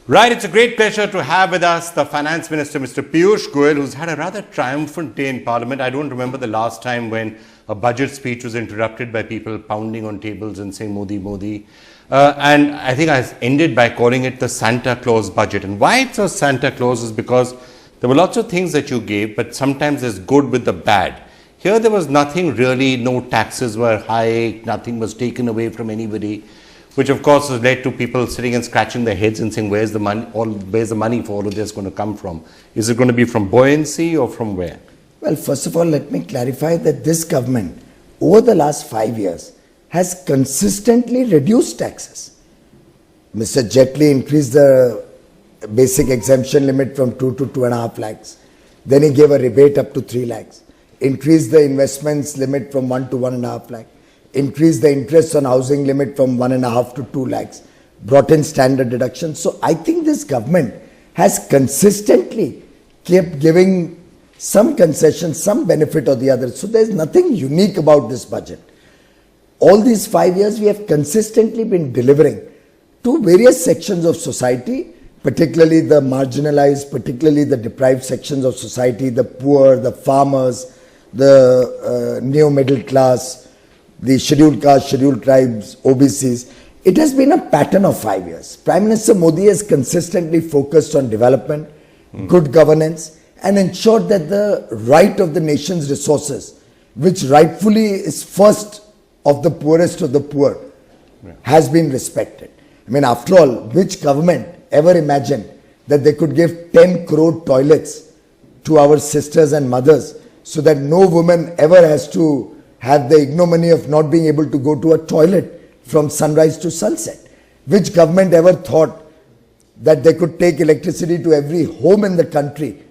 Right, it's a great pleasure to have with us the Finance Minister, Mr. Piyush Goyal, who's had a rather triumphant day in Parliament. I don't remember the last time when a budget speech was interrupted by people pounding on tables and saying Modi, Modi. And I think I ended by calling it the Santa Claus budget. And why it's a Santa Claus is because there were lots of things that you gave, but sometimes there's good with the bad. Here there was nothing really, no taxes were high, nothing was taken away from anybody, which of course has led to people sitting and scratching their heads and saying, where's the money for all of this going to come from? Is it going to be from buoyancy or from where? Well, first of all, let me clarify that this government, over the last 5 years, has consistently reduced taxes. Mr. Jaitley increased the basic exemption limit from 2 to 2.5 lakhs. Then he gave a rebate up to 3 lakhs. Increased the investments limit from 1 to 1.5 lakh. Increased the interest on housing limit from 1.5 to 2 lakhs. Brought in standard deduction. So I think this government has consistently kept giving some concession, some benefit or the other. So there is nothing unique about this budget. All these 5 years we have consistently been delivering to various sections of society, particularly the marginalized, particularly the deprived sections of society, the poor, the farmers, the new middle class, the scheduled castes, scheduled tribes, OBCs. It has been a pattern of 5 years. Prime Minister Modi has consistently focused on development, good governance, and ensured that the right of the nation's resources, which rightfully is first of the poorest of the poor, has been respected. I mean, after all, which government ever imagined that they could give 10 crore toilets to our sisters and mothers so that no woman ever has to have the ignominy of not being able to go to a toilet from sunrise to sunset? Which government ever thought that they could take electricity to every home in the country?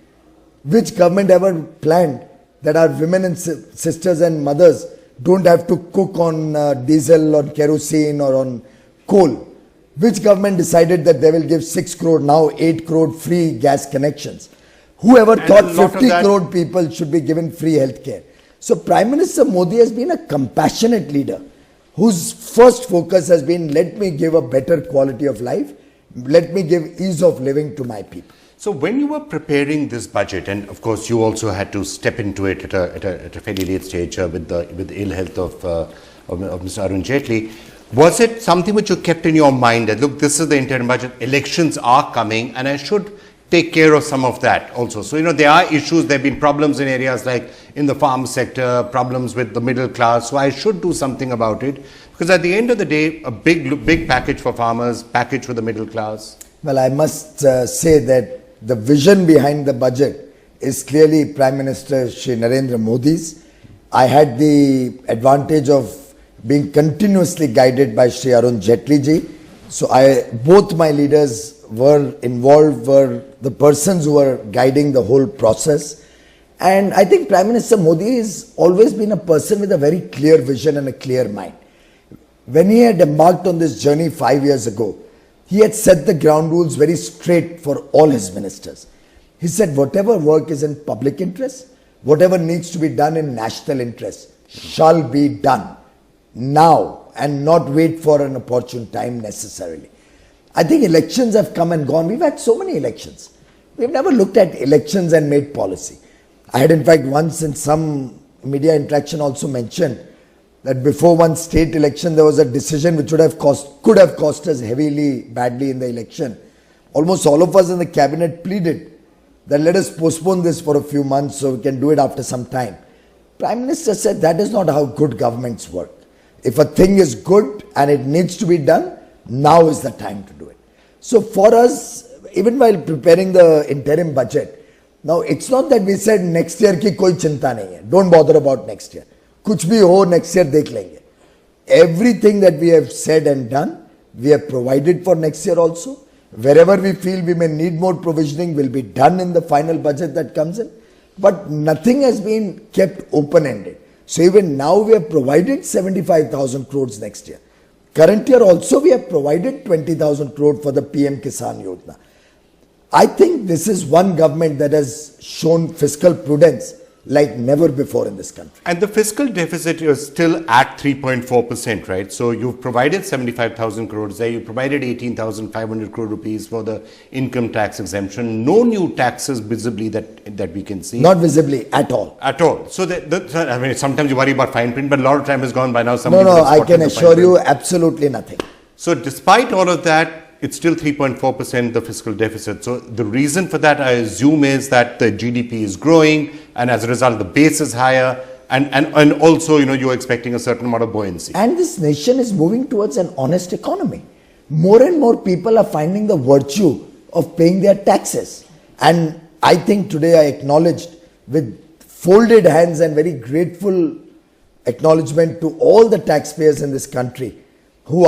Which government ever planned that our women and sisters and mothers don't have to cook on diesel, on kerosene or on coal? Which government decided that they will give 6 crore, now 8 crore free gas connections? Whoever thought 50 crore people should be given free health care? So Prime Minister Modi has been a compassionate leader whose first focus has been, let me give a better quality of life, let me give ease of living to my people. So when you were preparing this budget, and of course you also had to step into it at a fairly late stage with the ill health of Mr. Arun Jaitley, was it something which you kept in your mind that, look, this is the interim budget, elections are coming and I should take care of some of that also? So, there are issues, there have been problems in areas like in the farm sector, problems with the middle class, so I should do something about it. Because at the end of the day, a big package for farmers, package for the middle class. Well, I must say that the vision behind the budget is clearly Prime Minister Shri Narendra Modi's. I had the advantage of being continuously guided by Shri Arun Jaitley ji. So both my leaders were involved, were the persons who were guiding the whole process. And I think Prime Minister Modi has always been a person with a very clear vision and a clear mind. When he had embarked on this journey 5 years ago, he had set the ground rules very straight for all his ministers. He said whatever work is in public interest, whatever needs to be done in national interest shall be done now and not wait for an opportune time necessarily. I think elections have come and gone. We've had so many elections. We've never looked at elections and made policy. I had in fact once in some media interaction also mentioned that before one state election there was a decision which could have cost us heavily, badly in the election. Almost all of us in the cabinet pleaded that let us postpone this for a few months so we can do it after some time. Prime Minister said that is not how good governments work. If a thing is good and it needs to be done, now is the time to do it. So for us, even while preparing the interim budget, now it's not that we said next year ki koi chinta nahi hai. Don't bother about next year. Kuch bhi ho, next year dekh lenge. Everything that we have said and done, we have provided for next year also. Wherever we feel we may need more provisioning will be done in the final budget that comes in. But nothing has been kept open-ended. So even now we have provided 75,000 crores next year. Current year also we have provided 20,000 crore for the PM Kisan Yojana. I think this is one government that has shown fiscal prudence like never before in this country. And the fiscal deficit is still at 3.4%, right? So you've provided 75,000 crores there. You provided 18,500 crore rupees for the income tax exemption. No new taxes visibly that we can see. Not visibly at all. At all. So, I mean, sometimes you worry about fine print, but a lot of time has gone by now. No, I can assure you absolutely nothing. So despite all of that, it's still 3.4% the fiscal deficit. So the reason for that, I assume, is that the GDP is growing, and as a result, the base is higher, and also, you're expecting a certain amount of buoyancy. And this nation is moving towards an honest economy. More and more people are finding the virtue of paying their taxes. And I think today I acknowledged with folded hands and very grateful acknowledgement to all the taxpayers in this country who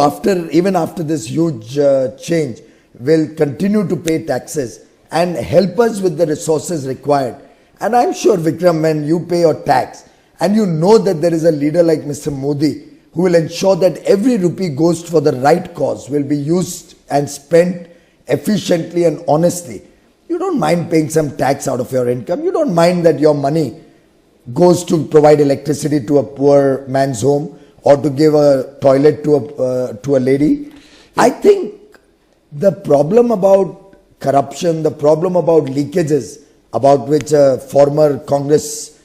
even after this huge change will continue to pay taxes and help us with the resources required. And I'm sure, Vikram, when you pay your tax and you know that there is a leader like Mr. Modi who will ensure that every rupee goes for the right cause, will be used and spent efficiently and honestly, you don't mind paying some tax out of your income. You don't mind that your money goes to provide electricity to a poor man's home, or to give a toilet to a lady. I think the problem about corruption, the problem about leakages, about which a former Congress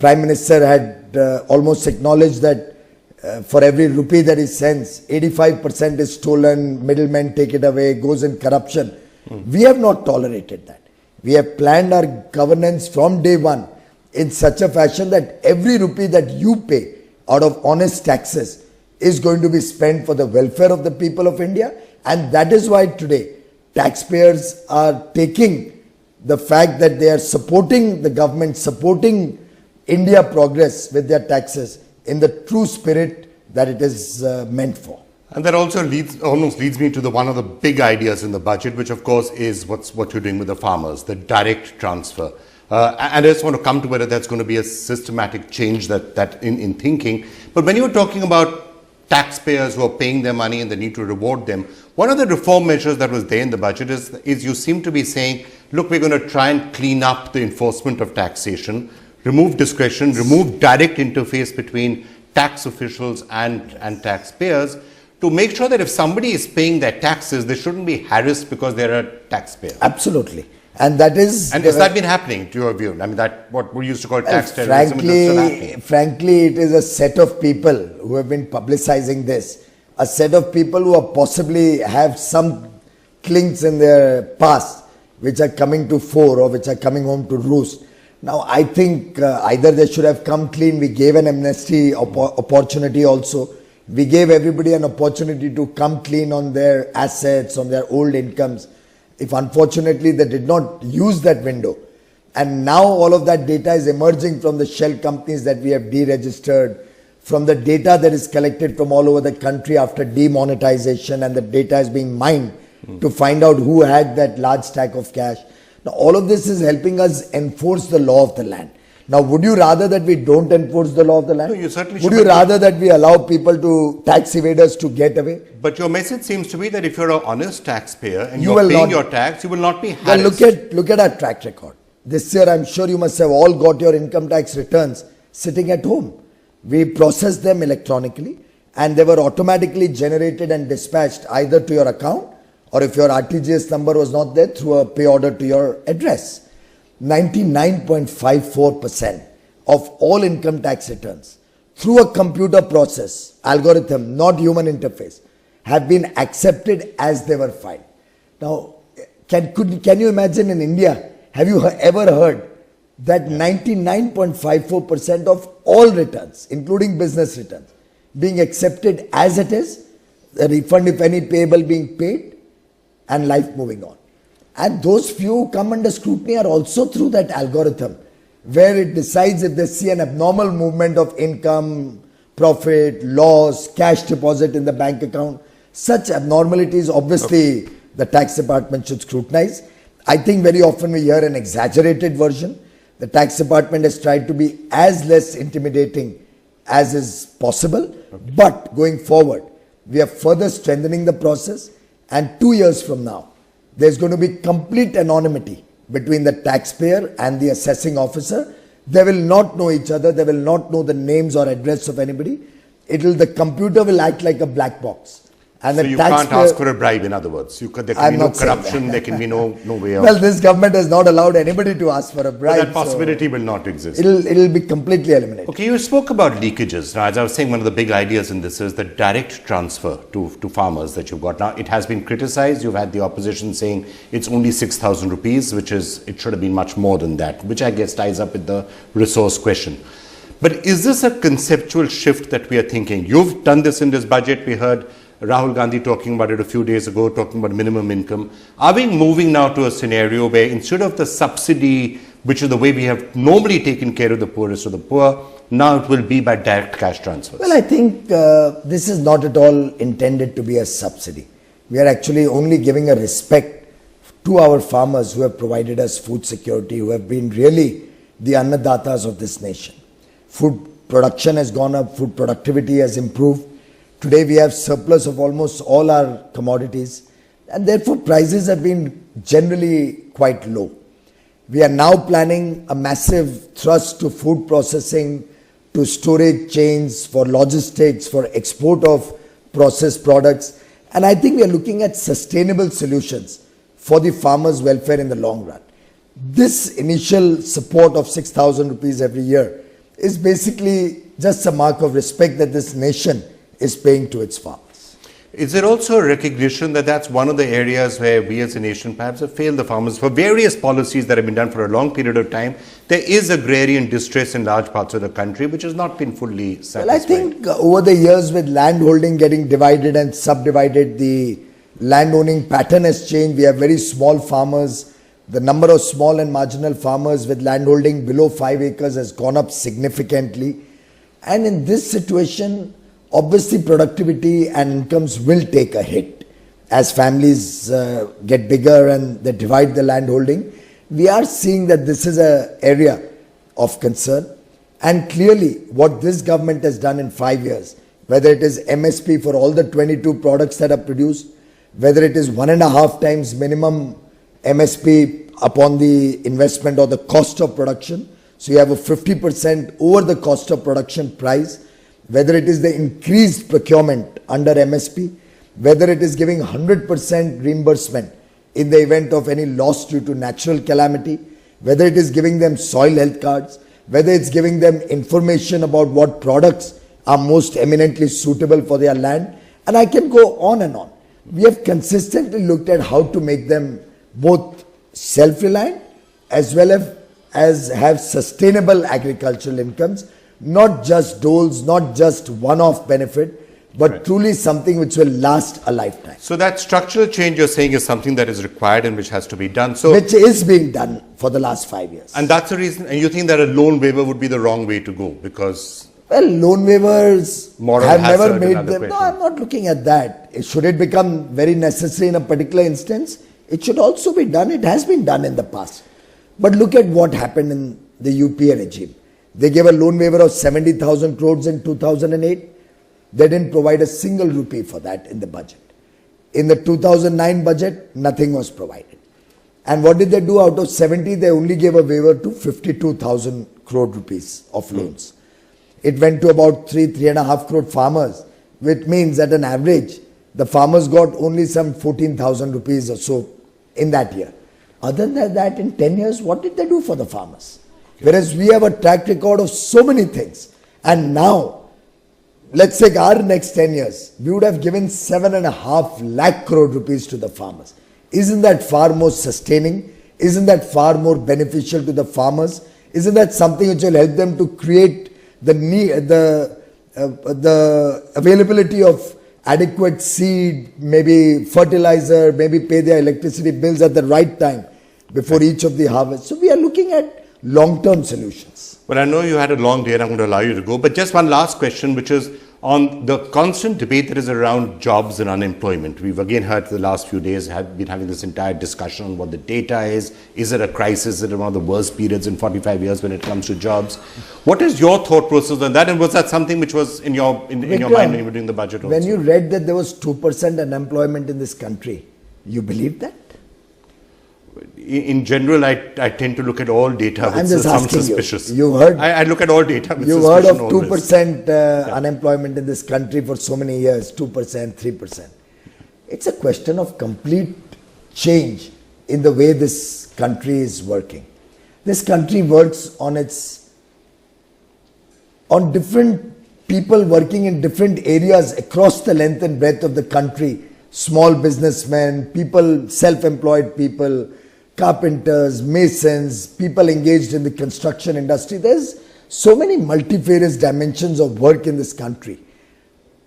Prime Minister had almost acknowledged that for every rupee that he sends, 85% is stolen, middlemen take it away, goes in corruption. We have not tolerated that. We have planned our governance from day one in such a fashion that every rupee that you pay out of honest taxes is going to be spent for the welfare of the people of India. And that is why today taxpayers are taking the fact that they are supporting the government, supporting India progress with their taxes in the true spirit that it is meant for. And that also almost leads me to one of the big ideas in the budget, which of course is what you're doing with the farmers, the direct transfer. And I just want to come to whether that's going to be a systematic change that in thinking. But when you were talking about taxpayers who are paying their money and the need to reward them, one of the reform measures that was there in the budget is you seem to be saying, look, we're going to try and clean up the enforcement of taxation, remove discretion, remove direct interface between tax officials and taxpayers, to make sure that if somebody is paying their taxes, they shouldn't be harassed because they're a taxpayer. Absolutely. And that is... And has that been happening, to your view? I mean, that what we used to call tax terrorism is still happening. Frankly, it is a set of people who have been publicizing this. A set of people who are possibly have some clinks in their past which are coming to fore or which are coming home to roost. Now, I think either they should have come clean. We gave an amnesty opportunity also. We gave everybody an opportunity to come clean on their assets, on their old incomes. If unfortunately they did not use that window, and now all of that data is emerging from the shell companies that we have deregistered, from the data that is collected from all over the country after demonetization, and the data is being mined to find out who had that large stack of cash. Now all of this is helping us enforce the law of the land. Now, would you rather that we don't enforce the law of the land? No, you certainly would you rather that we allow people to, tax evaders to get away? But your message seems to be that if you're an honest taxpayer and you're paying your tax, you will not be harassed. Well, look at our track record. This year, I'm sure you must have all got your income tax returns sitting at home. We processed them electronically and they were automatically generated and dispatched either to your account, or if your RTGS number was not there, through a pay order to your address. 99.54% of all income tax returns through a computer process, algorithm, not human interface, have been accepted as they were filed. Now, can you imagine in India, have you ever heard that 99.54% of all returns, including business returns, being accepted as it is, the refund, if any, payable being paid, and life moving on? And those few who come under scrutiny are also through that algorithm, where it decides if they see an abnormal movement of income, profit, loss, cash deposit in the bank account. Such abnormalities, obviously, the tax department should scrutinize. I think very often we hear an exaggerated version. The tax department has tried to be as less intimidating as is possible. But going forward, we are further strengthening the process, and 2 years from now, there's going to be complete anonymity between the taxpayer and the assessing officer. They will not know each other. They will not know the names or address of anybody. The computer will act like a black box. And so you can't ask for a bribe, in other words. There can be no corruption, there can be no way of... Well, this government has not allowed anybody to ask for a bribe. But that possibility will not exist. It'll be completely eliminated. Okay, you spoke about leakages. Now, as I was saying, one of the big ideas in this is the direct transfer to farmers that you've got. Now, it has been criticized. You've had the opposition saying it's only 6,000 rupees, it should have been much more than that, which I guess ties up with the resource question. But is this a conceptual shift that we are thinking? You've done this in this budget. We heard Rahul Gandhi talking about it a few days ago, talking about minimum income. Are we moving now to a scenario where instead of the subsidy, which is the way we have normally taken care of the poorest of the poor, now it will be by direct cash transfers? Well, I think this is not at all intended to be a subsidy. We are actually only giving a respect to our farmers who have provided us food security, who have been really the annadatas of this nation. Food production has gone up, food productivity has improved. Today we have surplus of almost all our commodities, and therefore prices have been generally quite low. We are now planning a massive thrust to food processing, to storage chains, for logistics, for export of processed products, and I think we are looking at sustainable solutions for the farmers' welfare in the long run. This initial support of 6,000 rupees every year is basically just a mark of respect that this nation is paying to its farmers. Is there also a recognition that that's one of the areas where we as a nation perhaps have failed the farmers? For various policies that have been done for a long period of time, there is agrarian distress in large parts of the country which has not been fully satisfied. Well, I think over the years with land holding getting divided and subdivided, the land owning pattern has changed. We have very small farmers. The number of small and marginal farmers with land holding below 5 acres has gone up significantly. And in this situation, obviously productivity and incomes will take a hit as families get bigger and they divide the land holding. We are seeing that this is an area of concern, and clearly what this government has done in 5 years, whether it is MSP for all the 22 products that are produced, whether it is 1.5 times minimum MSP upon the investment or the cost of production, so you have a 50% over the cost of production price, whether it is the increased procurement under MSP, whether it is giving 100% reimbursement in the event of any loss due to natural calamity, whether it is giving them soil health cards, whether it's giving them information about what products are most eminently suitable for their land, and I can go on and on. We have consistently looked at how to make them both self-reliant as well as have sustainable agricultural incomes, not just doles, not just one-off benefit, but truly something which will last a lifetime. So that structural change you're saying is something that is required and which has to be done. So which is being done for the last 5 years. And that's the reason, and you think that a loan waiver would be the wrong way to go because... Well, loan waivers moral have never hazard, made another them. question. No, I'm not looking at that. Should it become very necessary in a particular instance? It should also be done. It has been done in the past. But look at what happened in the UPA regime. They gave a loan waiver of 70,000 crores in 2008. They didn't provide a single rupee for that in the budget. In the 2009 budget, nothing was provided. And what did they do? Out of 70, they only gave a waiver to 52,000 crore rupees of loans. It went to about 3.5 crore farmers, which means at an average, the farmers got only some 14,000 rupees or so in that year. Other than that, in 10 years, what did they do for the farmers? Whereas we have a track record of so many things. And now, let's take our next 10 years, we would have given 7.5 lakh crore rupees to the farmers. Isn't that far more sustaining? Isn't that far more beneficial to the farmers? Isn't that something which will help them to create the availability of adequate seed, maybe fertilizer, maybe pay their electricity bills at the right time before each of the harvests? So we are looking at long-term solutions. Well, I know you had a long day and I'm going to allow you to go, but just one last question, which is on the constant debate that is around jobs and unemployment. We've again heard for the last few days, have been having this entire discussion on what the data is. Is it a crisis? Is it one of the worst periods in 45 years when it comes to jobs? What is your thought process on that? And was that something which was in your mind when you were doing the budget also? When you read that there was 2% unemployment in this country, you believe that? in general, I tend to look at all data I'm with just some asking suspicious. you heard. I look at all data with You suspicion. heard of 2% unemployment in this country for so many years, 2%, 3%. It's a question of complete change in the way this country is working. This country works on different people working in different areas across the length and breadth of the country. Small businessmen, people, self-employed people, carpenters, masons, people engaged in the construction industry. There's so many multifarious dimensions of work in this country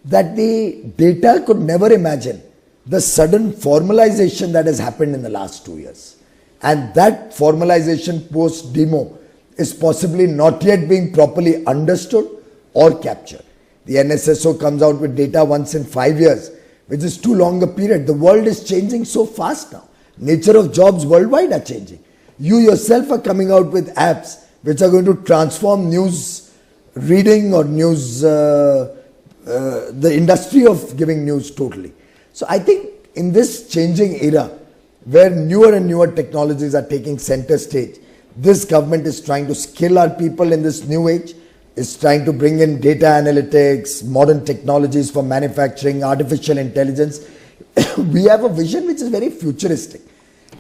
that the data could never imagine the sudden formalization that has happened in the last 2 years. And that formalization post-demo is possibly not yet being properly understood or captured. The NSSO comes out with data once in 5 years, which is too long a period. The world is changing so fast now. Nature of jobs worldwide are changing. You yourself are coming out with apps which are going to transform news reading or news, the industry of giving news totally. So I think in this changing era, where newer and newer technologies are taking center stage, this government is trying to skill our people in this new age, is trying to bring in data analytics, modern technologies for manufacturing, artificial intelligence. We have a vision which is very futuristic.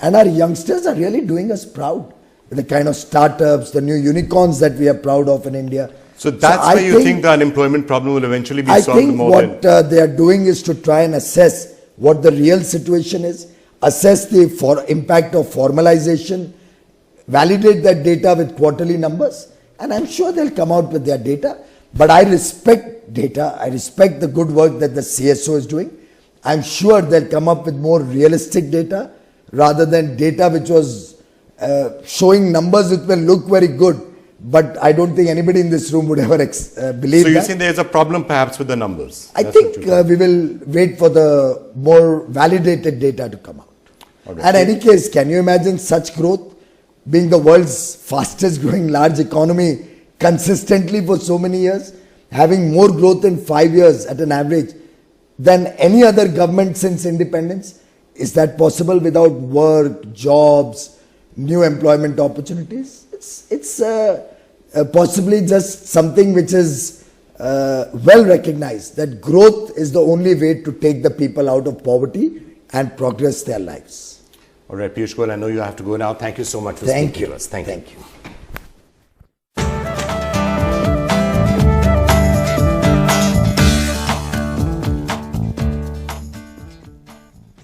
And our youngsters are really doing us proud with the kind of startups, the new unicorns that we are proud of in India. So that's where you think the unemployment problem will eventually be solved more than... I think what they are doing is to try and assess what the real situation is, assess the impact of formalization, validate that data with quarterly numbers, and I'm sure they'll come out with their data. But I respect data. I respect the good work that the CSO is doing. I'm sure they'll come up with more realistic data rather than data which was showing numbers which will look very good. But I don't think anybody in this room would ever believe that. So you're saying there's a problem perhaps with the numbers? I think we will wait for the more validated data to come out. Okay. And in any case, can you imagine such growth? Being the world's fastest growing large economy consistently for so many years, having more growth in 5 years at an average than any other government since independence. Is that possible without work, jobs, new employment opportunities? It's possibly just something which is well recognized, that growth is the only way to take the people out of poverty and progress their lives. All right, Piyush Goyal, I know you have to go now. Thank you so much for speaking to us. Thank you.